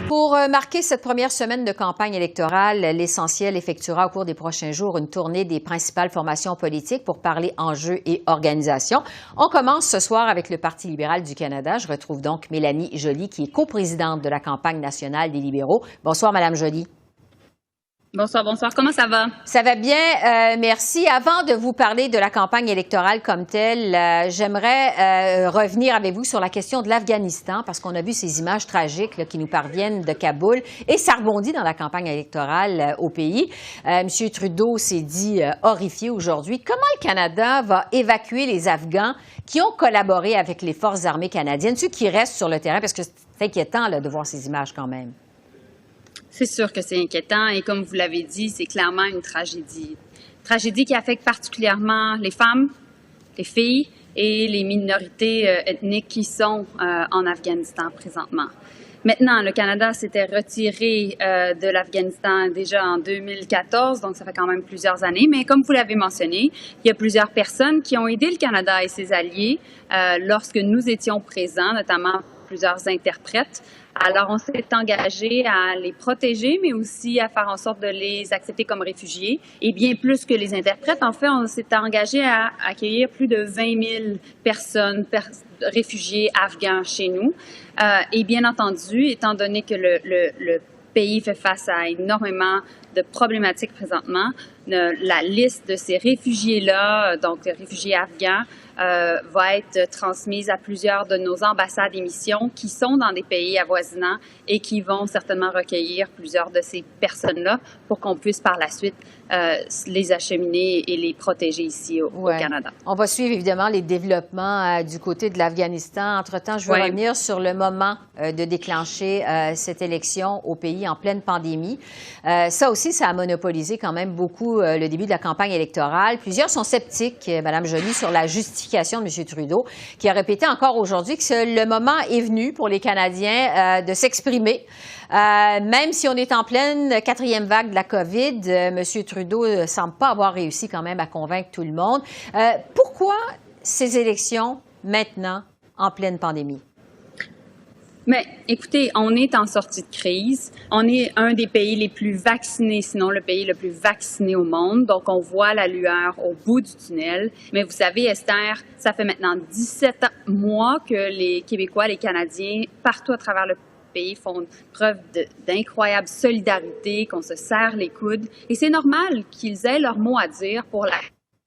Pour marquer cette première semaine de campagne électorale, l'Essentiel effectuera au cours des prochains jours une tournée des principales formations politiques pour parler enjeux et organisation. On commence ce soir avec le Parti libéral du Canada. Je retrouve donc Mélanie Joly, qui est coprésidente de la campagne nationale des libéraux. Bonsoir, Madame Joly. Bonsoir, bonsoir. Comment ça va? Ça va bien, merci. Avant de vous parler de la campagne électorale comme telle, j'aimerais revenir avec vous sur la question de l'Afghanistan, parce qu'on a vu ces images tragiques là, qui nous parviennent de Kaboul, et ça rebondit dans la campagne électorale au pays. M. Trudeau s'est dit horrifié aujourd'hui. Comment le Canada va évacuer les Afghans qui ont collaboré avec les forces armées canadiennes, ceux qui restent sur le terrain, parce que c'est inquiétant là, de voir ces images quand même. C'est sûr que c'est inquiétant et comme vous l'avez dit, c'est clairement une tragédie. Tragédie qui affecte particulièrement les femmes, les filles et les minorités ethniques qui sont en Afghanistan présentement. Maintenant, le Canada s'était retiré de l'Afghanistan déjà en 2014, donc ça fait quand même plusieurs années. Mais comme vous l'avez mentionné, il y a plusieurs personnes qui ont aidé le Canada et ses alliés lorsque nous étions présents, notamment plusieurs interprètes. Alors, on s'est engagé à les protéger, mais aussi à faire en sorte de les accepter comme réfugiés. Et bien plus que les interprètes, en fait, on s'est engagé à accueillir plus de 20 000 personnes, réfugiés afghans chez nous. Et bien entendu, étant donné que le pays fait face à énormément de problématiques présentement, la liste de ces réfugiés-là, donc réfugiés afghans, va être transmise à plusieurs de nos ambassades et missions qui sont dans des pays avoisinants et qui vont certainement recueillir plusieurs de ces personnes-là pour qu'on puisse par la suite les acheminer et les protéger ici au Canada. On va suivre évidemment les développements du côté de l'Afghanistan. Entre-temps, je veux revenir sur le moment de déclencher cette élection au pays en pleine pandémie. Ça aussi, ça a monopolisé quand même beaucoup le début de la campagne électorale. Plusieurs sont sceptiques, Mme Joly, sur la justification de M. Trudeau, qui a répété encore aujourd'hui que le moment est venu pour les Canadiens de s'exprimer. Même si on est en pleine 4e vague de la COVID, M. Trudeau ne semble pas avoir réussi quand même à convaincre tout le monde. Pourquoi ces élections maintenant, en pleine pandémie? Mais écoutez, on est en sortie de crise. On est un des pays les plus vaccinés, sinon le pays le plus vacciné au monde. Donc, on voit la lueur au bout du tunnel. Mais vous savez, Esther, ça fait maintenant 17 mois que les Québécois, les Canadiens, partout à travers le pays font preuve d'incroyable solidarité, qu'on se serre les coudes. Et c'est normal qu'ils aient leur mot à dire pour la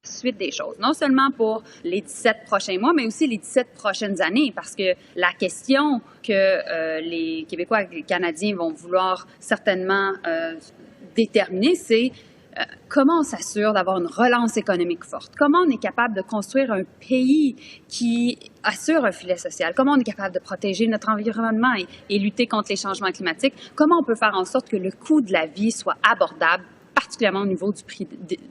suite des choses, non seulement pour les 17 prochains mois, mais aussi les 17 prochaines années, parce que la question que les Québécois et les Canadiens vont vouloir certainement déterminer, c'est comment on s'assure d'avoir une relance économique forte? Comment on est capable de construire un pays qui assure un filet social? Comment on est capable de protéger notre environnement et lutter contre les changements climatiques? Comment on peut faire en sorte que le coût de la vie soit abordable, particulièrement au niveau du prix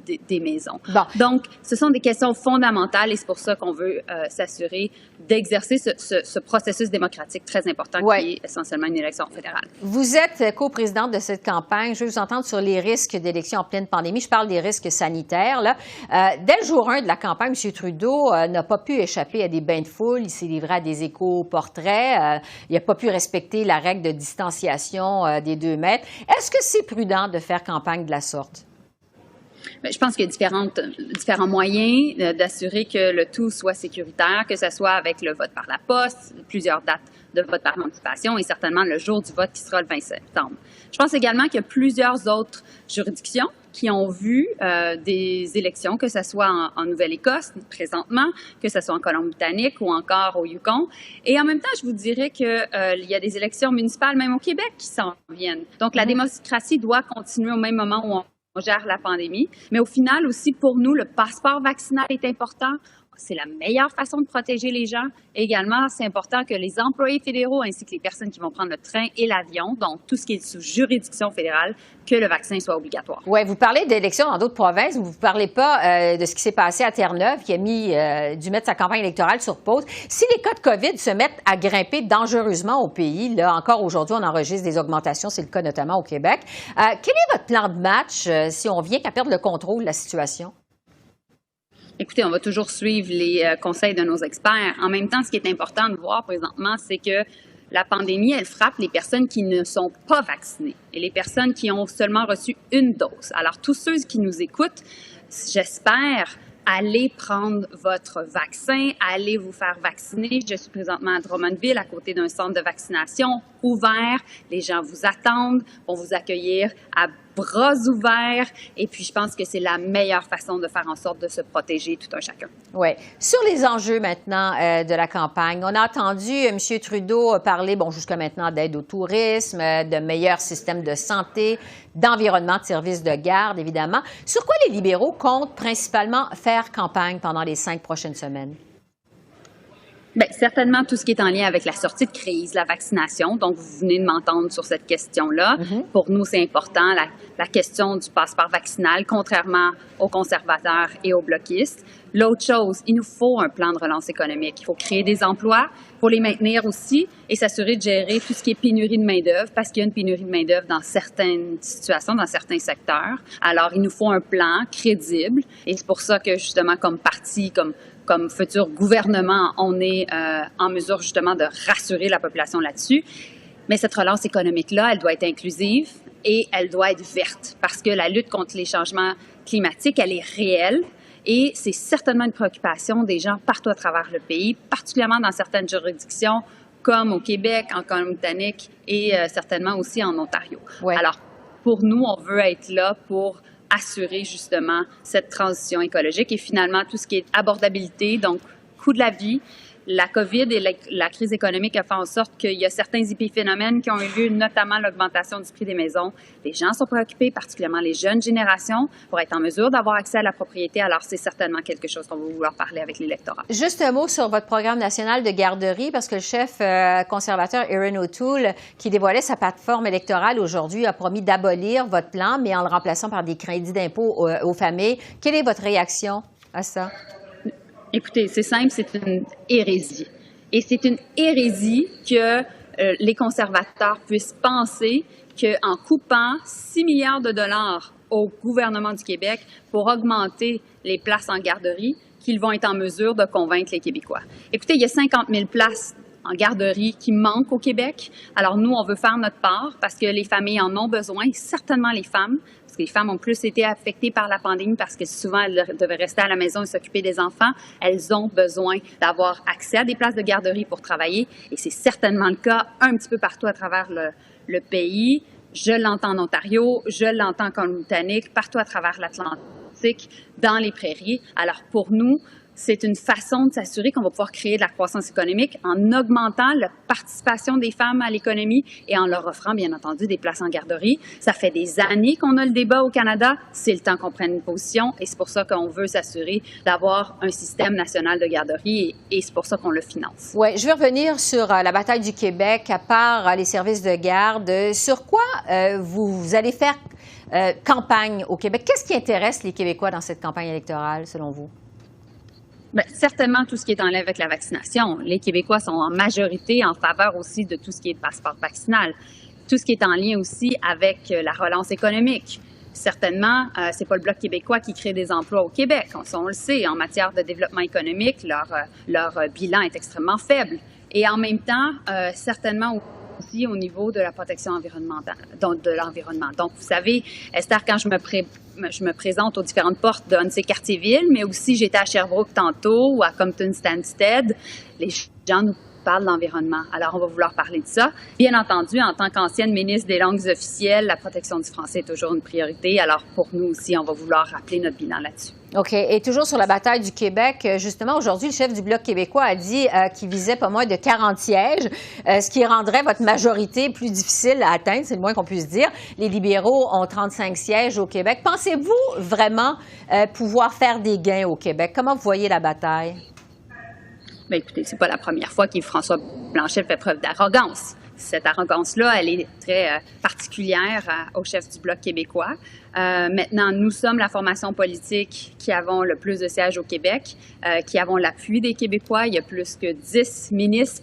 des maisons. Bon. Donc, ce sont des questions fondamentales et c'est pour ça qu'on veut s'assurer d'exercer ce processus démocratique très important qui est essentiellement une élection fédérale. Vous êtes coprésidente de cette campagne. Je veux vous entendre sur les risques d'élection en pleine pandémie. Je parle des risques sanitaires. Là. Dès le jour 1 de la campagne, M. Trudeau n'a pas pu échapper à des bains de foule. Il s'est livré à des éco-portraits. Il n'a pas pu respecter la règle de distanciation des 2 mètres. Est-ce que c'est prudent de faire campagne de la sorte? Je pense qu'il y a différents moyens d'assurer que le tout soit sécuritaire, que ce soit avec le vote par la poste, plusieurs dates de vote par anticipation et certainement le jour du vote qui sera le 20 septembre. Je pense également qu'il y a plusieurs autres juridictions qui ont vu des élections, que ce soit en Nouvelle-Écosse présentement, que ce soit en Colombie-Britannique ou encore au Yukon. Et en même temps, je vous dirais qu'il y a des élections municipales, même au Québec, qui s'en viennent. Donc, la démocratie doit continuer au même moment où on gère la pandémie. Mais au final aussi, pour nous, le passeport vaccinal est important. C'est la meilleure façon de protéger les gens. Et également, c'est important que les employés fédéraux ainsi que les personnes qui vont prendre le train et l'avion, donc tout ce qui est sous juridiction fédérale, que le vaccin soit obligatoire. Oui, vous parlez d'élections dans d'autres provinces, vous ne parlez pas de ce qui s'est passé à Terre-Neuve, qui a dû mettre sa campagne électorale sur pause. Si les cas de COVID se mettent à grimper dangereusement au pays, là, encore aujourd'hui, on enregistre des augmentations, c'est le cas notamment au Québec. Quel est votre plan de match si on vient qu'à perdre le contrôle de la situation? Écoutez, on va toujours suivre les conseils de nos experts. En même temps, ce qui est important de voir présentement, c'est que la pandémie, elle frappe les personnes qui ne sont pas vaccinées et les personnes qui ont seulement reçu une dose. Alors, tous ceux qui nous écoutent, j'espère, allez prendre votre vaccin, allez vous faire vacciner. Je suis présentement à Drummondville, à côté d'un centre de vaccination ouvert. Les gens vous attendent, vont vous accueillir à bras ouverts. Et puis, je pense que c'est la meilleure façon de faire en sorte de se protéger tout un chacun. Oui. Sur les enjeux maintenant de la campagne, on a entendu M. Trudeau parler, jusqu'à maintenant, d'aide au tourisme, de meilleurs systèmes de santé, d'environnement, de services de garde, évidemment. Sur quoi les libéraux comptent principalement faire campagne pendant les 5 prochaines semaines? Bien, certainement tout ce qui est en lien avec la sortie de crise, la vaccination. Donc, vous venez de m'entendre sur cette question-là. Pour nous, c'est important, la question du passeport vaccinal, contrairement aux conservateurs et aux bloquistes. L'autre chose, il nous faut un plan de relance économique. Il faut créer des emplois, il faut les maintenir aussi et s'assurer de gérer tout ce qui est pénurie de main-d'œuvre parce qu'il y a une pénurie de main-d'œuvre dans certaines situations, dans certains secteurs. Alors, il nous faut un plan crédible et c'est pour ça que, justement, comme parti, comme futur gouvernement, on est en mesure justement de rassurer la population là-dessus. Mais cette relance économique-là, elle doit être inclusive et elle doit être verte parce que la lutte contre les changements climatiques, elle est réelle et c'est certainement une préoccupation des gens partout à travers le pays, particulièrement dans certaines juridictions comme au Québec, en Colombie-Britannique et certainement aussi en Ontario. Ouais. Alors, pour nous, on veut être là pour assurer justement cette transition écologique et finalement tout ce qui est abordabilité, donc coût de la vie. La COVID et la crise économique a fait en sorte qu'il y a certains épiphénomènes qui ont eu lieu, notamment l'augmentation du prix des maisons. Les gens sont préoccupés, particulièrement les jeunes générations, pour être en mesure d'avoir accès à la propriété. Alors, c'est certainement quelque chose qu'on va vouloir parler avec l'électorat. Juste un mot sur votre programme national de garderie, parce que le chef conservateur Erin O'Toole, qui dévoilait sa plateforme électorale aujourd'hui, a promis d'abolir votre plan, mais en le remplaçant par des crédits d'impôt aux familles. Quelle est votre réaction à ça? Écoutez, c'est simple, c'est une hérésie. Et c'est une hérésie que les conservateurs puissent penser qu'en coupant 6 milliards de dollars au gouvernement du Québec pour augmenter les places en garderie, qu'ils vont être en mesure de convaincre les Québécois. Écoutez, il y a 50 000 places en garderie qui manquent au Québec. Alors nous, on veut faire notre part parce que les familles en ont besoin, et certainement les femmes, parce que les femmes ont plus été affectées par la pandémie parce que souvent elles devaient rester à la maison et s'occuper des enfants. Elles ont besoin d'avoir accès à des places de garderie pour travailler et c'est certainement le cas un petit peu partout à travers le pays. Je l'entends en Ontario, je l'entends en Colombie-Britannique, partout à travers l'Atlantique, dans les prairies. Alors pour nous, c'est une façon de s'assurer qu'on va pouvoir créer de la croissance économique en augmentant la participation des femmes à l'économie et en leur offrant, bien entendu, des places en garderie. Ça fait des années qu'on a le débat au Canada. C'est le temps qu'on prenne une position et c'est pour ça qu'on veut s'assurer d'avoir un système national de garderie et c'est pour ça qu'on le finance. Oui, je vais revenir sur la bataille du Québec, à part les services de garde. Sur quoi vous allez faire campagne au Québec? Qu'est-ce qui intéresse les Québécois dans cette campagne électorale, selon vous? Bien, certainement tout ce qui est en lien avec la vaccination. Les Québécois sont en majorité en faveur aussi de tout ce qui est passeport vaccinal. Tout ce qui est en lien aussi avec la relance économique. Certainement, c'est pas le Bloc québécois qui crée des emplois au Québec. On le sait, en matière de développement économique, leur bilan est extrêmement faible. Et en même temps, certainement aussi au niveau de la protection environnementale, donc de l'environnement. Donc, vous savez, Esther, quand je me présente aux différentes portes de Cartierville, mais aussi j'étais à Sherbrooke tantôt ou à Compton-Stanstead, les gens nous parlent de l'environnement. Alors, on va vouloir parler de ça. Bien entendu, en tant qu'ancienne ministre des langues officielles, la protection du français est toujours une priorité. Alors, pour nous aussi, on va vouloir rappeler notre bilan là-dessus. OK. Et toujours sur la bataille du Québec, justement, aujourd'hui, le chef du Bloc québécois a dit qu'il visait pas moins de 40 sièges, ce qui rendrait votre majorité plus difficile à atteindre, c'est le moins qu'on puisse dire. Les libéraux ont 35 sièges au Québec. Pensez-vous vraiment pouvoir faire des gains au Québec? Comment vous voyez la bataille? Bien, écoutez, c'est pas la première fois qu'Yves-François Blanchet fait preuve d'arrogance. Cette arrogance-là, elle est très particulière au chef du Bloc québécois. Maintenant, nous sommes la formation politique qui avons le plus de sièges au Québec, qui avons l'appui des Québécois. Il y a plus que 10 ministres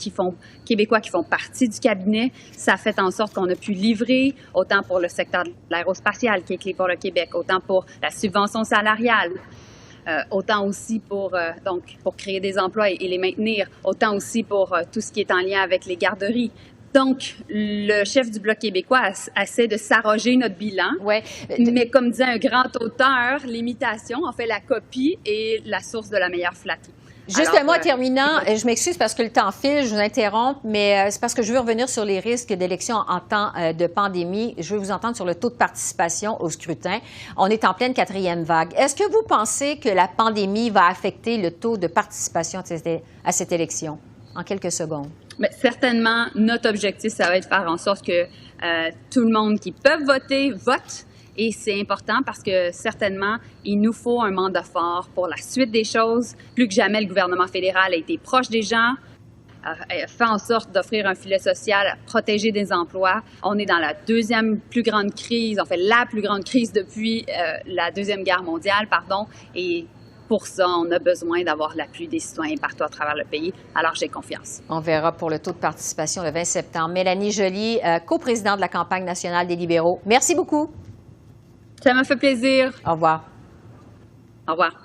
québécois qui font partie du cabinet. Ça fait en sorte qu'on a pu livrer, autant pour le secteur de l'aérospatial, qui est clé pour le Québec, autant pour la subvention salariale, autant aussi pour créer des emplois et les maintenir, autant aussi pour tout ce qui est en lien avec les garderies. Donc, le chef du Bloc québécois essaie de s'arroger notre bilan. Ouais. Mais comme disait un grand auteur, l'imitation, en fait, la copie est la source de la meilleure flatterie. Juste un mot terminant, je m'excuse parce que le temps file, je vous interromps, mais c'est parce que je veux revenir sur les risques d'élection en temps de pandémie. Je veux vous entendre sur le taux de participation au scrutin. On est en pleine 4e vague. Est-ce que vous pensez que la pandémie va affecter le taux de participation à cette élection? En quelques secondes. Mais certainement, notre objectif, ça va être de faire en sorte que tout le monde qui peut voter, vote. Et c'est important parce que certainement, il nous faut un mandat fort pour la suite des choses. Plus que jamais, le gouvernement fédéral a été proche des gens, fait en sorte d'offrir un filet social, protéger des emplois. On est dans la deuxième plus grande crise, en fait la plus grande crise depuis la Deuxième Guerre mondiale, et pour ça, on a besoin d'avoir l'appui des citoyens partout à travers le pays. Alors, j'ai confiance. On verra pour le taux de participation le 20 septembre. Mélanie Joly, coprésidente de la campagne nationale des libéraux. Merci beaucoup. Ça m'a fait plaisir. Au revoir. Au revoir.